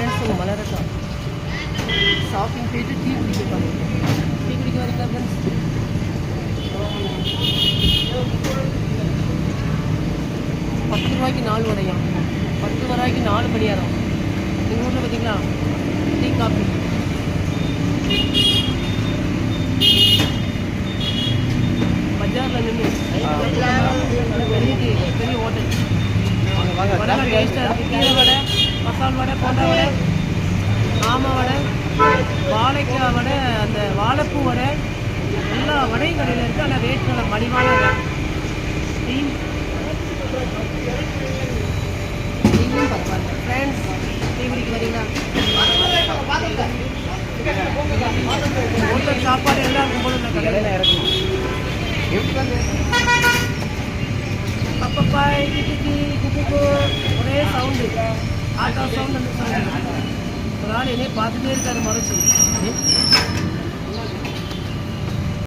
Friends உங்கள் மலரக்கா shopping போயிட்டு tea குடிக்க பாருங்க. டீ குடிக்க வரீங்களா ஃப்ரெண்ட்ஸ்? 10 ரூபாய்க்கு 4 வடையாம். 10 ரூபாய்க்கு 4 பணியாரம். எங்கள் ஊரில் பார்த்தீங்களா டீ காஃபி. பஜாரில் நின்று பெரிய ஹோட்டல் வடை டேஸ்ட்டாக இருக்குது. கீரை வடை, மசால் வடை, போண்டா வடை, ஆமை வடை, வாழைக்காய் வடை, அந்த வாழைப்பூ வடை, எல்லா வடையும் கடையில் இருக்குது. ஆனால் ரேட் நல்ல மலிவான நீங்களும் பரவாயில்ல. ஃப்ரெண்ட்ஸ் டீ குடிக்க வரீங்களா? ஹோட்டல் சாப்பாடு எல்லாம் இருக்கும் போது இந்த கடையில் இறக்கும். அப்பப்பாய் கிட்டிக்கு குப்புக்கு ஒரே சவுண்டு, ஆட்டோ சவுண்ட். அந்த சவுண்டு ஒரு ஆள் என்னையே பார்த்துட்டே இருக்காரு மறைச்சு.